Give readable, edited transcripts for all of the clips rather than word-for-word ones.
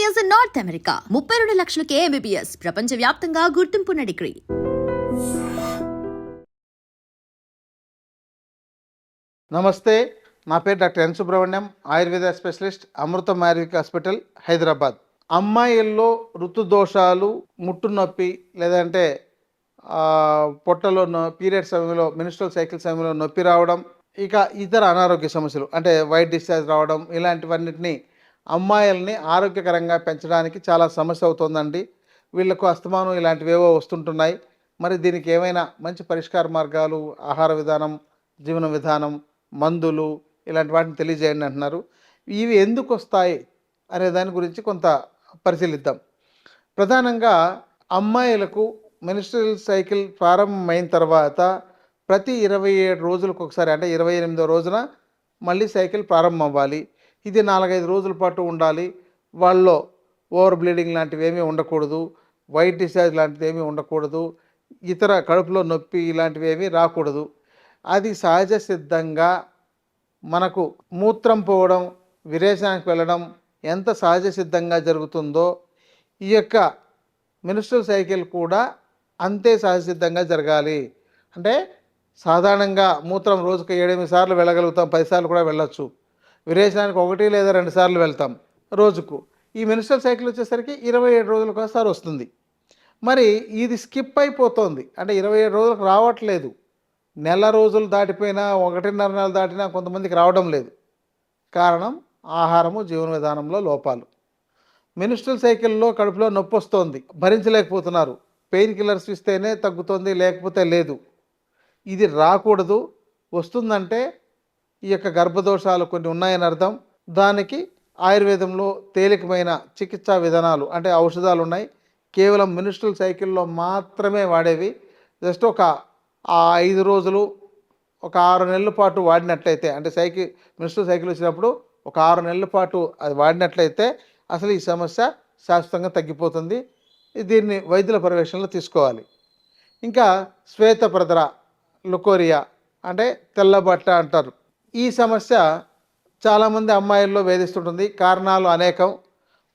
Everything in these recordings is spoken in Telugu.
MBBS in North America. 32 లక్షలకే MBBS ప్రపంచవ్యాప్తంగా గుర్తింపున్న డిగ్రీ. నమస్తే, నా పేరు doctor N Subrahmanyam, Ayurveda specialist, Amrutham Ayurvedic hospital, Hyderabad. అమ్మాయిల్లో ఋతుదోషాలు, ముట్టు నొప్పి, లేదంటే పొట్టలో పీరియడ్ సమయంలో, మెన్స్ట్రువల్ సైకిల్ సమయంలో నొప్పి రావడం, ఇక ఇతర అనారోగ్య సమస్యలు అంటే వైట్ డిశ్చార్జ్ రావడం, ఇలాంటివన్నిటిని అమ్మాయిల్ని ఆరోగ్యకరంగా పెంచడానికి చాలా సమస్య అవుతుందండి. వీళ్ళకు అస్తమానం ఇలాంటివేవో వస్తుంటున్నాయి. మరి దీనికి ఏమైనా మంచి పరిష్కార మార్గాలు, ఆహార విధానం, జీవన విధానం, మందులు, ఇలాంటి వాటిని తెలియజేయండి అంటున్నారు. ఇవి ఎందుకు వస్తాయి అనే దాని గురించి కొంత పరిశీలిద్దాం. ప్రధానంగా అమ్మాయిలకు మెన్స్ట్రువల్ సైకిల్ ప్రారంభమైన తర్వాత ప్రతి 27 రోజులకు ఒకసారి, అంటే 28వ రోజున మళ్ళీ సైకిల్ ప్రారంభం అవ్వాలి. ఇది 4-5 రోజుల పాటు ఉండాలి. వాళ్ళలో ఓవర్ బ్లీడింగ్ లాంటివి ఏమీ ఉండకూడదు, వైట్ డిశ్చార్జ్ లాంటిది ఏమీ ఉండకూడదు, ఇతర కడుపులో నొప్పి ఇలాంటివి ఏమీ రాకూడదు. అది సహజ సిద్ధంగా మనకు మూత్రం పోవడం, విరేచనానికి వెళ్ళడం ఎంత సహజ సిద్ధంగా జరుగుతుందో ఈ యొక్క మెన్స్ట్రువల్ సైకిల్ కూడా అంతే సహజసిద్ధంగా జరగాలి. అంటే సాధారణంగా మూత్రం రోజుకు 7-8 సార్లు వెళ్ళగలుగుతాం, 10 సార్లు కూడా వెళ్ళొచ్చు. విరేచనానికి 1 లేదా 2 సార్లు వెళ్తాం రోజుకు. ఈ మెన్స్ట్రువల్ సైకిల్ వచ్చేసరికి 27 రోజులకు ఒకసారి వస్తుంది. మరి ఇది స్కిప్ అయిపోతుంది, అంటే 27 రోజులకు రావట్లేదు. నెల రోజులు దాటిపోయినా, 1.5 నెలలు దాటినా కొంతమందికి రావడం లేదు. కారణం ఆహారము, జీవన విధానంలో లోపాలు. మెన్స్ట్రువల్ సైకిల్లో కడుపులో నొప్పి వస్తుంది, భరించలేకపోతున్నారు, పెయిన్ కిల్లర్స్ ఇస్తేనే తగ్గుతుంది, లేకపోతే లేదు. ఇది రాకూడదు. వస్తుందంటే ఈ యొక్క గర్భదోషాలు కొన్ని ఉన్నాయని అర్థం. దానికి ఆయుర్వేదంలో తేలికమైన చికిత్సా విధానాలు, అంటే ఔషధాలు ఉన్నాయి. కేవలం మెన్స్ట్రువల్ సైకిల్లో మాత్రమే వాడేవి. జస్ట్ ఒక 5 రోజులు, ఒక 6 నెలల పాటు వాడినట్లయితే, అంటే మెన్స్ట్రువల్ సైకిల్ వచ్చినప్పుడు ఒక 6 నెలల పాటు అది వాడినట్లయితే అసలు ఈ సమస్య శాశ్వతంగా తగ్గిపోతుంది. దీన్ని వైద్యుల పర్యవేక్షణలో తీసుకోవాలి. ఇంకా శ్వేతప్రదర, లుకోరియా అంటే తెల్లబట్ట అంటారు. ఈ సమస్య చాలామంది అమ్మాయిల్లో వేధిస్తుంటుంది. కారణాలు అనేకం.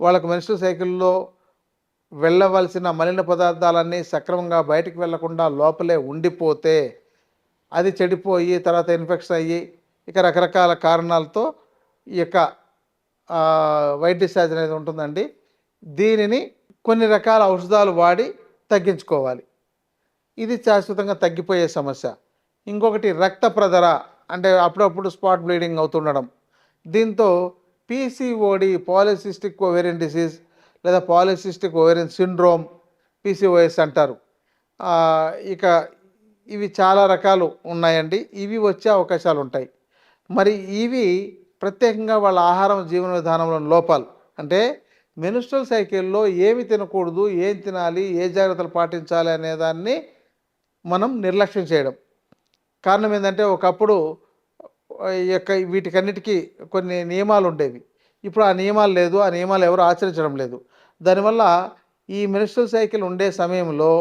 వాళ్ళకు మెన్స్ట్రువల్ సైకిల్లో వెళ్ళవలసిన మలిన పదార్థాలన్నీ సక్రమంగా బయటకు వెళ్లకుండా లోపలే ఉండిపోతే అది చెడిపోయి తర్వాత ఇన్ఫెక్షన్ అయ్యి ఇక రకరకాల కారణాలతో ఈ యొక్క వైట్ డిశ్చార్జ్ అనేది ఉంటుందండి. దీనిని కొన్ని రకాల ఔషధాలు వాడి తగ్గించుకోవాలి. ఇది శాశ్వతంగా తగ్గిపోయే సమస్య. ఇంకొకటి రక్త ప్రదర, అంటే అప్పుడప్పుడు స్పాట్ బ్లీడింగ్ అవుతుండడం. దీంతో పీసీఓడి, పాలిసిస్టిక్ ఓవేరియన్ డిసీజ్ లేదా పాలిసిస్టిక్ ఓవేరియన్ సిండ్రోమ్, పీసీఓఎస్ అంటారు. ఇక ఇవి చాలా రకాలు ఉన్నాయండి. ఇవి వచ్చే అవకాశాలు ఉంటాయి. మరి ఇవి ప్రత్యేకంగా వాళ్ళ ఆహారం, జీవన విధానంలో లోపాలు. అంటే మెన్స్ట్రువల్ సైకిల్లో ఏమి తినకూడదు, ఏం తినాలి, ఏ జాగ్రత్తలు పాటించాలి అనేదాన్ని మనం నిర్లక్ష్యం చేయడం. కారణం ఏంటంటే ఒకప్పుడు ఈ యొక్క వీటికన్నిటికీ కొన్ని నియమాలు ఉండేవి. ఇప్పుడు ఆ నియమాలు లేదు, ఆ నియమాలు ఎవరు ఆచరించడం లేదు. దానివల్ల ఈ మెన్స్ట్రువల్ సైకిల్ ఉండే సమయంలో,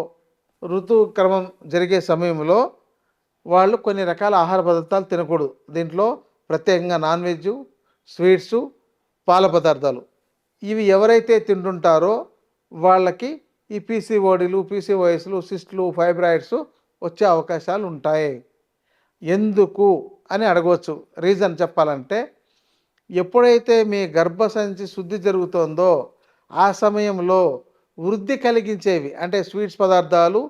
ఋతుక్రమం జరిగే సమయంలో వాళ్ళు కొన్ని రకాల ఆహార పదార్థాలు తినకూడదు. దీంట్లో ప్రత్యేకంగా నాన్ వెజ్, స్వీట్సు, పాల పదార్థాలు ఇవి ఎవరైతే తింటుంటారో వాళ్ళకి ఈ పీసీఓడీలు, పీసీఓఎస్లు, సిస్టులు, ఫైబ్రాయిడ్స్ వచ్చే అవకాశాలు ఉంటాయి. ఎందుకు అని అడగవచ్చు. రీజన్ చెప్పాలంటే, ఎప్పుడైతే మీ గర్భసంచి శుద్ధి జరుగుతుందో ఆ సమయంలో వృద్ధి కలిగించేవి, అంటే స్వీట్స్ పదార్థాలు,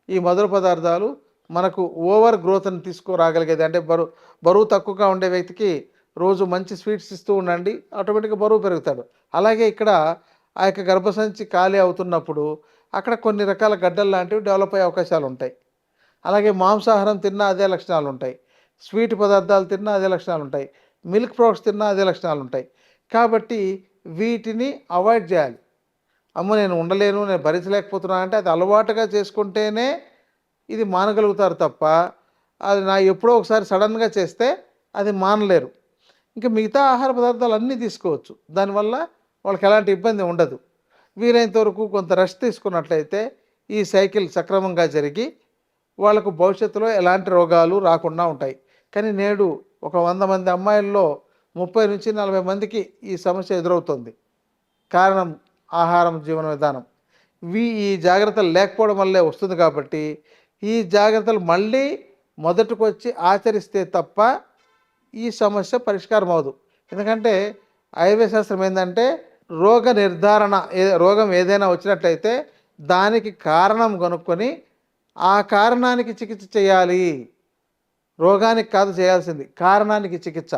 ఈ మధుర పదార్థాలు మనకు ఓవర్ గ్రోత్ని తీసుకురాగలిగేది. అంటే బరువు తక్కువగా ఉండే వ్యక్తికి రోజు మంచి స్వీట్స్ ఇస్తూ ఉండండి, ఆటోమేటిక్గా బరువు పెరుగుతాడు. అలాగే ఇక్కడ ఆ యొక్క గర్భసంచి ఖాళీ అవుతున్నప్పుడు అక్కడ కొన్ని రకాల గడ్డలు లాంటివి డెవలప్ అయ్యే అవకాశాలు ఉంటాయి. అలాగే మాంసాహారం తిన్నా అదే లక్షణాలు ఉంటాయి, స్వీట్ పదార్థాలు తిన్నా అదే లక్షణాలు ఉంటాయి, మిల్క్ ప్రోడక్ట్స్ తిన్నా అదే లక్షణాలు ఉంటాయి. కాబట్టి వీటిని అవాయిడ్ చేయాలి. అమ్మ నేను ఉండలేను, నేను భరించలేకపోతున్నాను అంటే అది అలవాటుగా చేసుకుంటేనే ఇది మానగలుగుతారు తప్ప అది ఎప్పుడో ఒకసారి సడన్గా చేస్తే అది మానలేరు. ఇంకా మిగతా ఆహార పదార్థాలు అన్నీ తీసుకోవచ్చు, దానివల్ల వాళ్ళకి ఎలాంటి ఇబ్బంది ఉండదు. వీలైనంత వరకు కొంత రెస్ట్ తీసుకున్నట్లయితే ఈ సైకిల్ సక్రమంగా జరిగి వాళ్ళకు భవిష్యత్తులో ఎలాంటి రోగాలు రాకుండా ఉంటాయి. కానీ నేడు ఒక 100 మంది అమ్మాయిల్లో 30 నుంచి 40 మందికి ఈ సమస్య ఎదురవుతుంది. కారణం ఆహారం, జీవన విధానం. ఈ జాగ్రత్తలు లేకపోవడం వల్లే వస్తుంది కాబట్టి ఈ జాగ్రత్తలు మళ్ళీ మొదటికి వచ్చి ఆచరిస్తే తప్ప ఈ సమస్య పరిష్కారం అవ్వదు. ఎందుకంటే ఆయుర్వేద శాస్త్రం ఏంటంటే రోగ నిర్ధారణ, రోగం ఏదైనా వచ్చినట్లయితే దానికి కారణం కనుక్కొని ఆ కారణానికి చికిత్స చేయాలి. రోగానికి కాదు చేయాల్సింది, కారణానికి చికిత్స.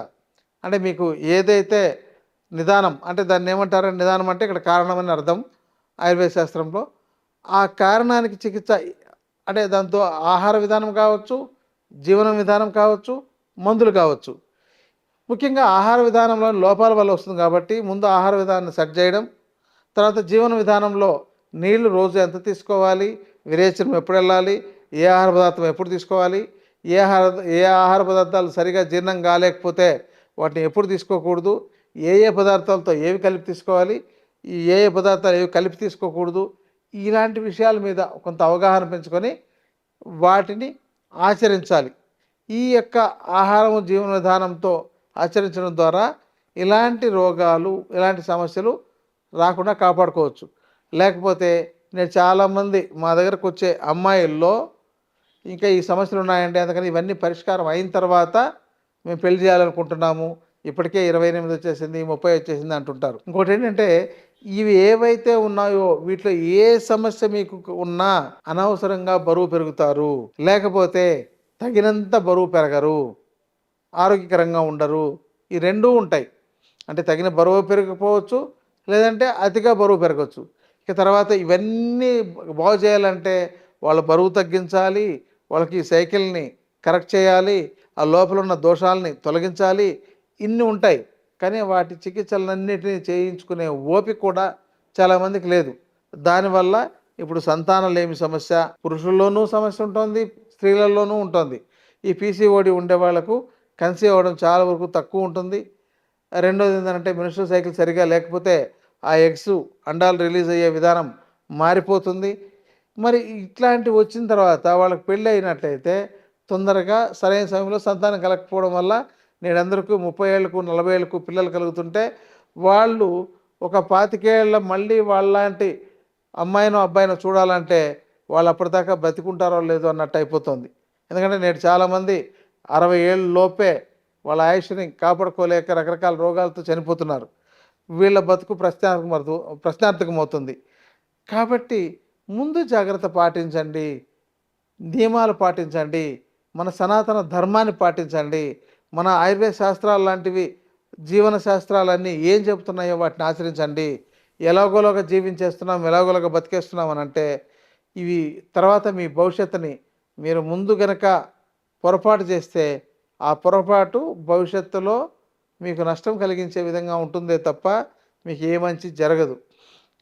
అంటే మీకు ఏదైతే నిదానం అంటే దాన్ని ఏమంటారంటే నిదానం అంటే ఇక్కడ కారణం అని అర్థం ఆయుర్వేద శాస్త్రంలో. ఆ కారణానికి చికిత్స అంటే దాంతో ఆహార విధానం కావచ్చు, జీవన విధానం కావచ్చు, మందులు కావచ్చు. ముఖ్యంగా ఆహార విధానంలో లోపాల వల్ల వస్తుంది కాబట్టి ముందు ఆహార విధానాన్ని సెట్ చేయడం, తర్వాత జీవన విధానంలో నీళ్లు రోజు ఎంత తీసుకోవాలి, విరేచనం ఎప్పుడు వెళ్ళాలి, ఏ ఆహార పదార్థం ఎప్పుడు తీసుకోవాలి, ఏ ఆహార పదార్థాలు సరిగా జీర్ణం కాలేకపోతే వాటిని ఎప్పుడు తీసుకోకూడదు, ఏ పదార్థాలతో ఏవి కలిపి తీసుకోవాలి, ఏ పదార్థాలు ఏవి కలిపి తీసుకోకూడదు, ఇలాంటి విషయాల మీద కొంత అవగాహన పెంచుకొని వాటిని ఆచరించాలి. ఈ యొక్క ఆహారము జీవన విధానంతో ఆచరించడం ద్వారా ఇలాంటి రోగాలు, ఇలాంటి సమస్యలు రాకుండా కాపాడుకోవచ్చు. లేకపోతే నేను చాలామంది మా దగ్గరకు వచ్చే అమ్మాయిల్లో ఇంకా ఈ సమస్యలు ఉన్నాయండి, అందుకని ఇవన్నీ పరిష్కారం అయిన తర్వాత మేము పెళ్లి చేయాలనుకుంటున్నాము, ఇప్పటికే 28 వచ్చేసింది, 30 వచ్చేసింది అంటుంటారు. ఇంకోటి ఏంటంటే ఇవి ఏవైతే ఉన్నాయో వీటిలో ఏ సమస్య మీకు ఉన్నా అనవసరంగా బరువు పెరుగుతారు, లేకపోతే తగినంత బరువు పెరగరు, ఆరోగ్యకరంగా ఉండరు. ఈ రెండూ ఉంటాయి. అంటే తగిన బరువు పెరగకపోవచ్చు, లేదంటే అతిగా బరువు పెరగవచ్చు. ఇక తర్వాత ఇవన్నీ బాగు చేయాలంటే వాళ్ళ బరువు తగ్గించాలి, వాళ్ళకి సైకిల్ని కరెక్ట్ చేయాలి, ఆ లోపల ఉన్న దోషాలని తొలగించాలి, ఇన్ని ఉంటాయి. కానీ వాటి చికిత్సలన్నిటినీ చేయించుకునే ఓపిక కూడా చాలామందికి లేదు. దానివల్ల ఇప్పుడు సంతానం లేమి సమస్య పురుషుల్లోనూ సమస్య ఉంటుంది, స్త్రీలలోనూ ఉంటుంది. ఈ పీసీఓడి ఉండే వాళ్ళకు కన్సీవ్ అవ్వడం చాలా వరకు తక్కువ ఉంటుంది. రెండోది ఏంటంటే మెన్స్ట్రువల్ సైకిల్ సరిగా లేకపోతే ఆ ఎగ్స్ అండాలు రిలీజ్ అయ్యే విధానం మారిపోతుంది. మరి ఇట్లాంటివి వచ్చిన తర్వాత వాళ్ళకి పెళ్ళి అయినట్లయితే తొందరగా సరైన సమయంలో సంతానం కలగకపోవడం వల్ల నేనందరికీ 30 ఏళ్ళకు 40 ఏళ్ళకు పిల్లలు కలుగుతుంటే వాళ్ళు ఒక 25 ఏళ్ళ మళ్ళీ వాళ్ళలాంటి అమ్మాయినో అబ్బాయినో చూడాలంటే వాళ్ళు అప్పటిదాకా బతికుంటారో లేదో అన్నట్టు అయిపోతుంది. ఎందుకంటే నేడు చాలామంది 60 ఏళ్ళ లోపే వాళ్ళ ఆయుష్ని కాపాడుకోలేక రకరకాల రోగాలతో చనిపోతున్నారు. వీళ్ళ బతుకు ప్రశ్నార్థకమవుతుంది. కాబట్టి ముందు జాగ్రత్త పాటించండి, నియమాలు పాటించండి, మన సనాతన ధర్మాన్ని పాటించండి. మన ఆయుర్వేద శాస్త్రాలు లాంటివి జీవన శాస్త్రాలన్నీ ఏం చెబుతున్నాయో వాటిని ఆచరించండి. ఎలాగోలాగా జీవించేస్తున్నాం, ఎలాగోలాగా బతికేస్తున్నాం అని అంటే ఇవి తర్వాత మీ భవిష్యత్తుని మీరు ముందు గనక పొరపాటు చేస్తే ఆ పొరపాటు భవిష్యత్తులో మీకు నష్టం కలిగించే విధంగా ఉంటుందే తప్ప మీకు ఏ మంచి జరగదు.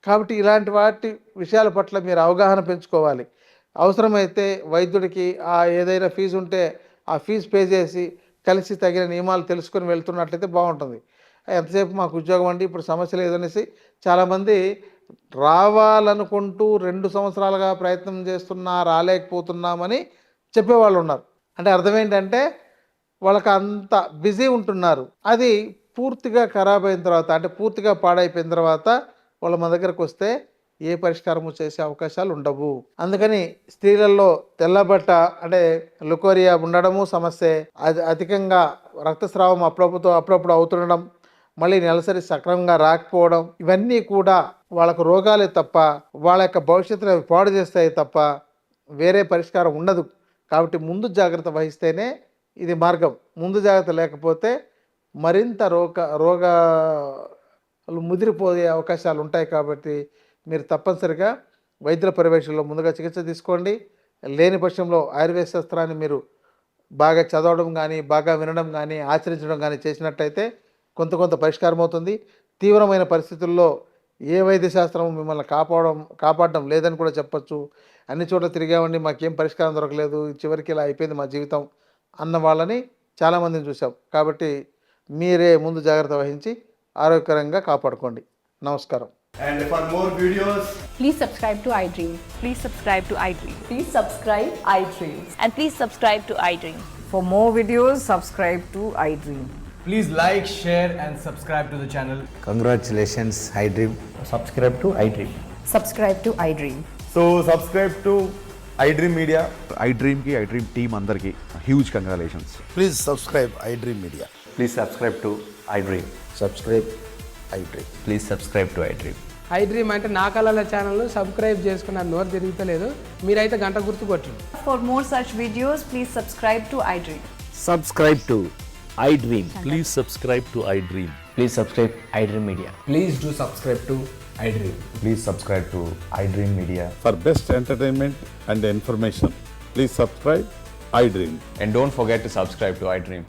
కాబట్టి ఇలాంటి వాటి విషయాల పట్ల మీరు అవగాహన పెంచుకోవాలి. అవసరమైతే వైద్యుడికి ఏదైనా ఫీజు ఉంటే ఆ ఫీజు పే చేసి కలిసి తగిన నియమాలు తెలుసుకొని వెళ్తున్నట్లయితే బాగుంటుంది. ఎంతసేపు మాకు ఉద్యోగం అండి, ఇప్పుడు సమస్య లేదనేసి చాలామంది రావాలనుకుంటూ 2 సంవత్సరాలుగా ప్రయత్నం చేస్తున్నా రాలేకపోతున్నామని చెప్పేవాళ్ళు ఉన్నారు. అంటే అర్థం ఏంటంటే వాళ్ళకి అంత బిజీ ఉంటున్నారు. అది పూర్తిగా ఖరాబ్ అయిన తర్వాత, అంటే పూర్తిగా పాడైపోయిన తర్వాత వాళ్ళు మన దగ్గరకు వస్తే ఏ పరిష్కారము చేసే అవకాశాలు ఉండవు. అందుకని స్త్రీలలో తెల్లబట్ట అంటే లుకోరియా ఉండడము సమస్యే, అది అధికంగా రక్తస్రావం అప్పుడప్పుడు అవుతుండడం, మళ్ళీ నెలసరి సక్రమంగా రాకపోవడం, ఇవన్నీ కూడా వాళ్ళకు రోగాలే తప్ప వాళ్ళ యొక్క భవిష్యత్తును పాడు చేస్తాయి తప్ప వేరే పరిష్కారం ఉండదు. కాబట్టి ముందు జాగ్రత్త వహిస్తేనే ఇది మార్గం. ముందు జాగ్రత్త లేకపోతే మరింత రోగాలు ముదిరిపోయే అవకాశాలు ఉంటాయి. కాబట్టి మీరు తప్పనిసరిగా వైద్యుల పర్యవేక్షణలో ముందుగా చికిత్స తీసుకోండి. లేని పక్షంలో ఆయుర్వేద శాస్త్రాన్ని మీరు బాగా చదవడం కానీ, బాగా వినడం కానీ, ఆచరించడం కానీ చేసినట్టయితే కొంత పరిష్కారం అవుతుంది. తీవ్రమైన పరిస్థితుల్లో ఏ వైద్య శాస్త్రం మిమ్మల్ని కాపాడడం లేదని కూడా చెప్పచ్చు. అన్ని చోట్ల తిరిగామండి, మాకేం పరిష్కారం దొరకలేదు, చివరికి ఇలా అయిపోయింది మా జీవితం అన్న వాళ్ళని చాలామందిని చూసాం. కాబట్టి మీరే ముందు జాగ్రత్త వహించి ఆరోగ్యకరంగా కాపాడుకోండి. నమస్కారం. And for more videos, Please subscribe to iDream. Please subscribe to iDream. Please subscribe iDream. And please subscribe to iDream. For more videos, subscribe to iDream. Please like, share, and subscribe to the channel. Congratulations, iDream. Subscribe to iDream. Subscribe to iDream. So subscribe to iDream Media. iDream की iDream team अंदर की huge congratulations. Please subscribe iDream Media. Please subscribe to iDream. Subscribe iDream. Please subscribe to iDream. iDream అంటే నా కళల ఛానల్ సబ్స్క్రైబ్ చేసుకున్న నోరు తిరుగుతలేదు మీరైతే గంట గుర్తు కొట్టండి. For more such videos, please subscribe to iDream. Subscribe to iDream. Please subscribe to iDream. Please subscribe iDream Media. Please do subscribe to iDream. Please subscribe to iDream Media. For best entertainment and information, please subscribe iDream. And don't forget to subscribe to iDream.